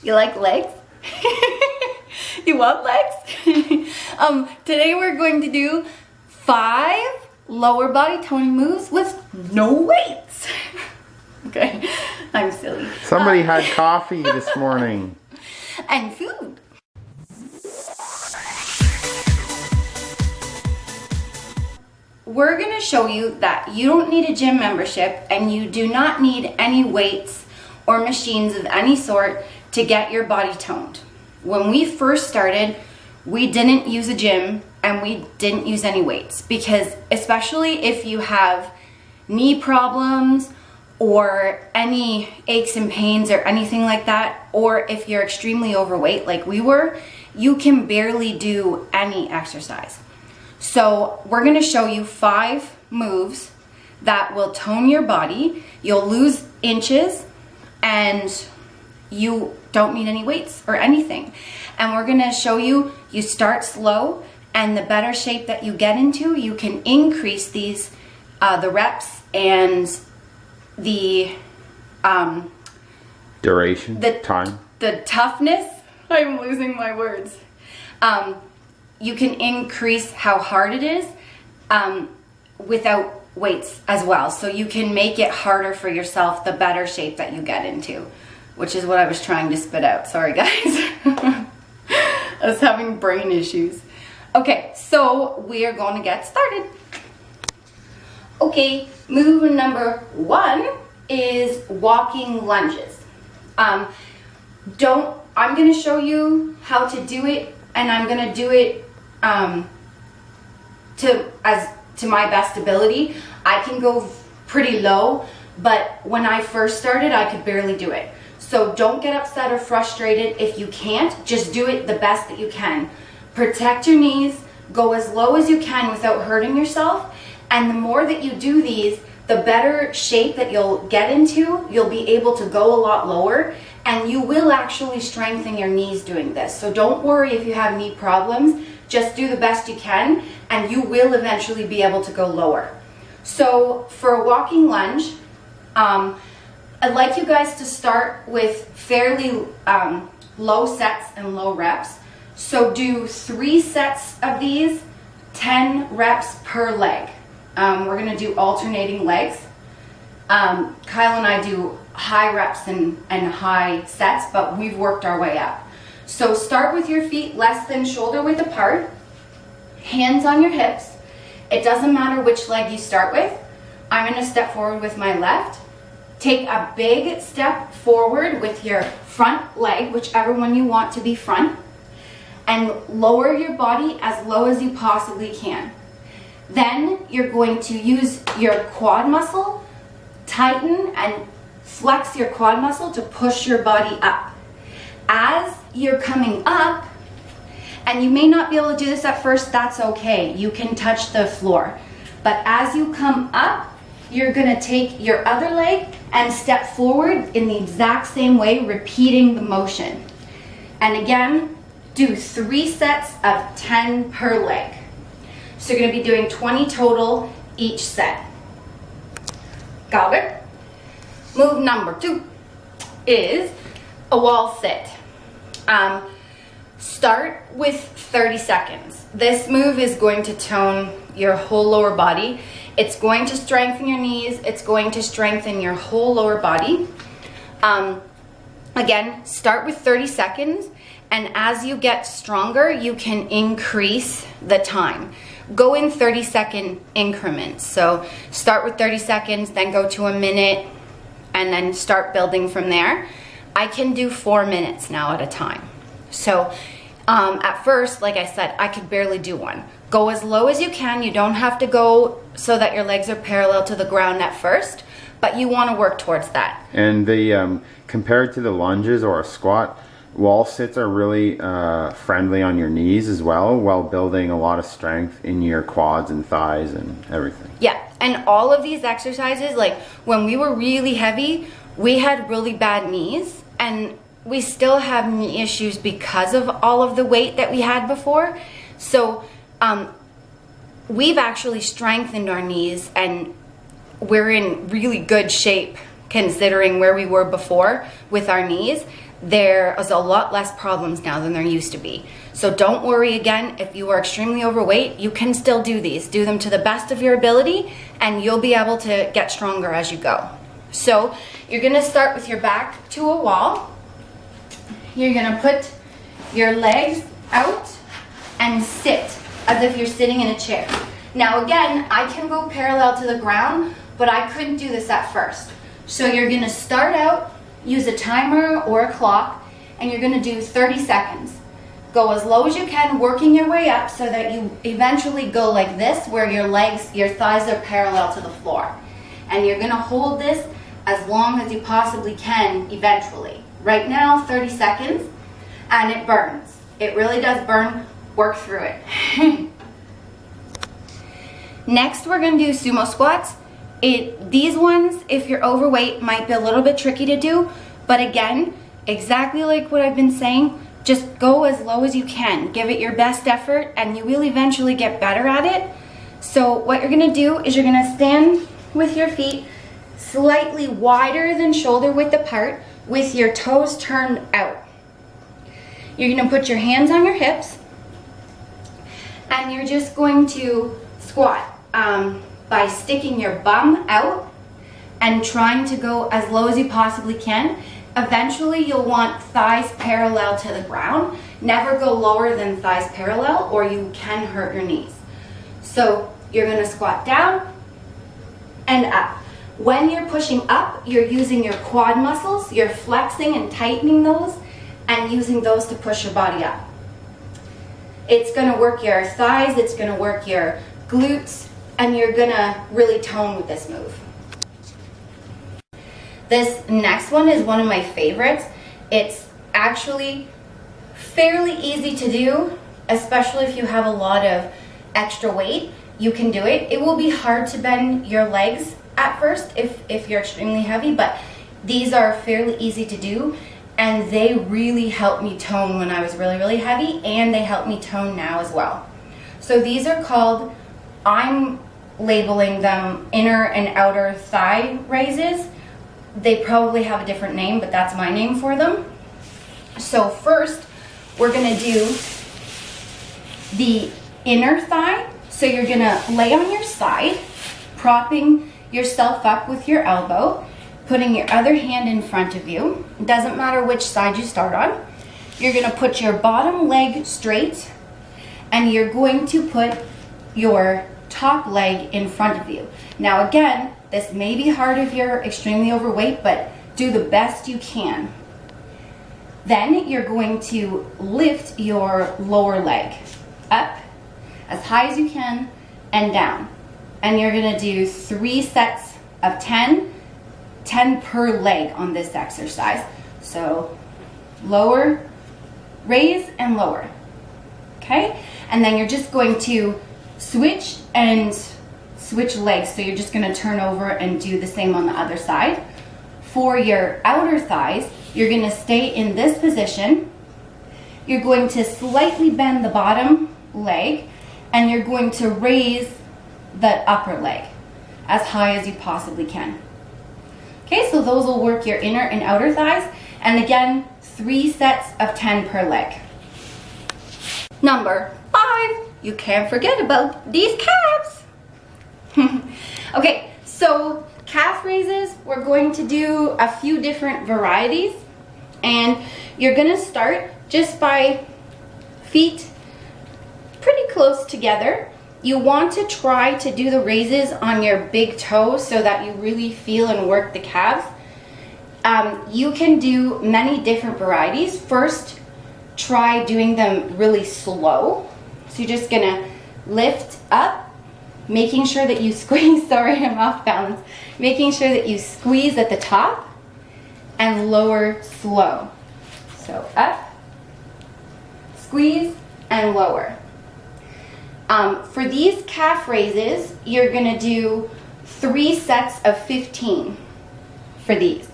You like legs? You want legs? Today we're going to do 5 lower body toning moves with no weights. Okay, I'm silly. Somebody had coffee this morning. And food. We're gonna show you that you don't need a gym membership and you do not need any weights or machines of any sort to get your body toned. When we first started, we didn't use a gym and we didn't use any weights because especially if you have knee problems or any aches and pains or anything like that, or if you're extremely overweight like we were, you can barely do any exercise. So we're gonna show you 5 moves that will tone your body. You'll lose inches and you don't need any weights or anything. And we're gonna show you, you start slow, and the better shape that you get into, you can increase these, the reps and the duration, time, the toughness. I'm losing my words. You can increase how hard it is without weights as well. So you can make it harder for yourself the better shape that you get into, which is what I was trying to spit out. Sorry guys. I was having brain issues. Okay, so we are going to get started. Okay, move number 1 is walking lunges. I'm going to show you how to do it, and I'm going to do it to my best ability. I can go pretty low, but when I first started, I could barely do it. So don't get upset or frustrated if you can't. Just do it the best that you can. Protect your knees, go as low as you can without hurting yourself, and the more that you do these, the better shape that you'll get into. You'll be able to go a lot lower, and you will actually strengthen your knees doing this. So don't worry if you have knee problems. Just do the best you can, and you will eventually be able to go lower. So for a walking lunge, I'd like you guys to start with fairly low sets and low reps. So do 3 sets of these, 10 reps per leg. We're gonna do alternating legs. Kyle and I do high reps and high sets, but we've worked our way up. So start with your feet less than shoulder width apart, hands on your hips. It doesn't matter which leg you start with. I'm gonna step forward with my left. Take a big step forward with your front leg, whichever one you want to be front, and lower your body as low as you possibly can. Then you're going to use your quad muscle, tighten and flex your quad muscle to push your body up. As you're coming up, and you may not be able to do this at first, that's okay. You can touch the floor. But as you come up, you're gonna take your other leg and step forward in the exact same way, repeating the motion. And again, do 3 sets of 10 per leg. So you're gonna be doing 20 total each set. Got it? Move number 2 is a wall sit. Start with 30 seconds. This move is going to tone your whole lower body. It's going to strengthen your knees. It's going to strengthen your whole lower body. Again, start with 30 seconds, and as you get stronger, you can increase the time. Go in 30-second increments. So start with 30 seconds, then go to a minute, and then start building from there. I can do 4 minutes now at a time. So at first, like I said, I could barely do one. Go as low as you can. You don't have to go so that your legs are parallel to the ground at first, but you want to work towards that. And the compared to the lunges or a squat, wall sits are really friendly on your knees as well, while building a lot of strength in your quads and thighs and everything. Yeah, and all of these exercises, like when we were really heavy, we had really bad knees, and we still have knee issues because of all of the weight that we had before. So we've actually strengthened our knees, and we're in really good shape considering where we were before with our knees. There is a lot less problems now than there used to be. So don't worry. Again, if you are extremely overweight, you can still do these. Do them to the best of your ability and you'll be able to get stronger as you go. So you're gonna start with your back to a wall. You're gonna put your legs out and sit as if you're sitting in a chair. Now again, I can go parallel to the ground, but I couldn't do this at first. So you're gonna start out, use a timer or a clock, and you're gonna do 30 seconds. Go as low as you can, working your way up so that you eventually go like this, where your legs, your thighs are parallel to the floor. And you're gonna hold this as long as you possibly can eventually. Right now, 30 seconds, and it burns. It really does burn. Work through it. Next, we're gonna do sumo squats. These ones, if you're overweight, might be a little bit tricky to do, but again, exactly like what I've been saying, just go as low as you can. Give it your best effort and you will eventually get better at it. So what you're gonna do is you're gonna stand with your feet slightly wider than shoulder width apart with your toes turned out. You're gonna put your hands on your hips and you're just going to squat by sticking your bum out and trying to go as low as you possibly can. Eventually you'll want thighs parallel to the ground. Never go lower than thighs parallel or you can hurt your knees. So you're gonna squat down and up. When you're pushing up, you're using your quad muscles, you're flexing and tightening those and using those to push your body up. It's gonna work your thighs, it's gonna work your glutes, and you're gonna really tone with this move. This next one is one of my favorites. It's actually fairly easy to do, especially if you have a lot of extra weight. You can do it. It will be hard to bend your legs at first if you're extremely heavy, but these are fairly easy to do and they really helped me tone when I was really heavy, and they help me tone now as well. So these are called, I'm labeling them inner and outer thigh raises. They probably have a different name, but that's my name for them. So first, we're gonna do the inner thigh. So you're gonna lay on your side, propping yourself up with your elbow, putting your other hand in front of you. It doesn't matter which side you start on. You're gonna put your bottom leg straight, and you're going to put your top leg in front of you. Now again, this may be hard if you're extremely overweight, but do the best you can. Then you're going to lift your lower leg up as high as you can and down. And you're gonna do 3 sets of 10 per leg on this exercise. So lower, raise and lower, okay? And then you're just going to switch legs. So you're just gonna turn over and do the same on the other side. For your outer thighs, you're gonna stay in this position. You're going to slightly bend the bottom leg and you're going to raise the upper leg as high as you possibly can. Okay, so those will work your inner and outer thighs. And again, 3 sets of 10 per leg. Number 5, you can't forget about these calves. Okay, so calf raises, we're going to do a few different varieties. And you're gonna start just by feet pretty close together. You want to try to do the raises on your big toes so that you really feel and work the calves. You can do many different varieties. First, try doing them really slow. So you're just gonna lift up, making sure that you squeeze, sorry, I'm off balance, making sure that you squeeze at the top and lower slow. So up, squeeze, and lower. For these calf raises, you're gonna do 3 sets of 15 for these.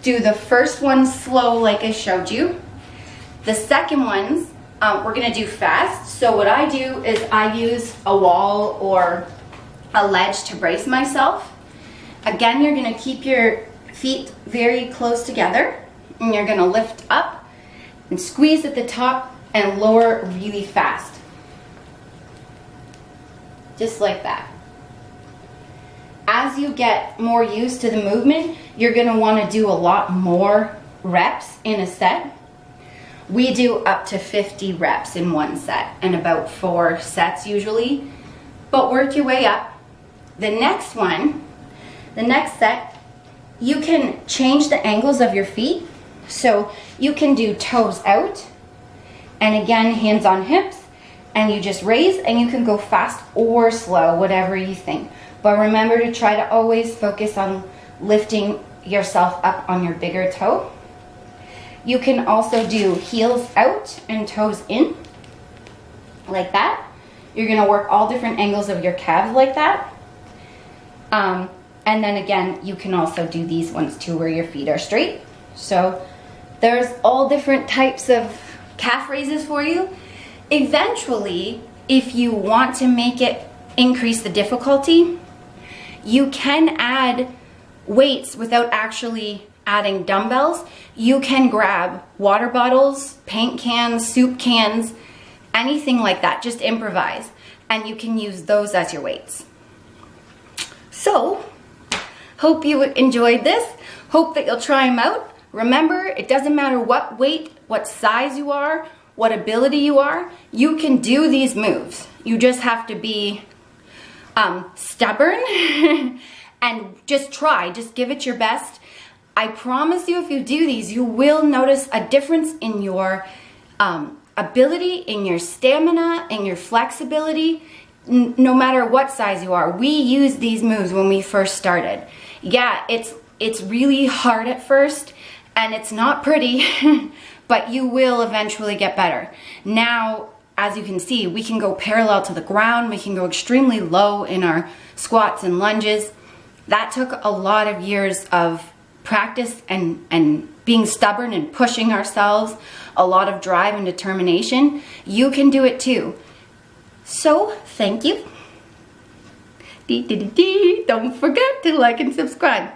Do the first one slow like I showed you. The second ones, we're gonna do fast. So what I do is I use a wall or a ledge to brace myself. Again, you're gonna keep your feet very close together, and you're gonna lift up and squeeze at the top and lower really fast. Just like that. As you get more used to the movement, you're gonna wanna do a lot more reps in a set. We do up to 50 reps in one set and about 4 sets usually, but work your way up. The next one, the next set, you can change the angles of your feet. So you can do toes out, and again, hands on hips, and you just raise, and you can go fast or slow, whatever you think. But remember to try to always focus on lifting yourself up on your bigger toe. You can also do heels out and toes in, like that. You're gonna work all different angles of your calves like that. And then again, you can also do these ones too, where your feet are straight. So there's all different types of calf raises for you. Eventually, if you want to make it increase the difficulty, you can add weights without actually adding dumbbells. You can grab water bottles, paint cans, soup cans, anything like that. Just improvise, and you can use those as your weights. So, hope you enjoyed this. Hope that you'll try them out. Remember, it doesn't matter what weight, what size you are, what ability you are, you can do these moves. You just have to be stubborn and just try, just give it your best. I promise you, if you do these, you will notice a difference in your ability, in your stamina, in your flexibility, no matter what size you are. We used these moves when we first started. Yeah, it's really hard at first, and it's not pretty, but you will eventually get better. Now, as you can see, we can go parallel to the ground, we can go extremely low in our squats and lunges. That took a lot of years of practice and being stubborn and pushing ourselves, a lot of drive and determination. You can do it too. So, thank you. Don't forget to like and subscribe.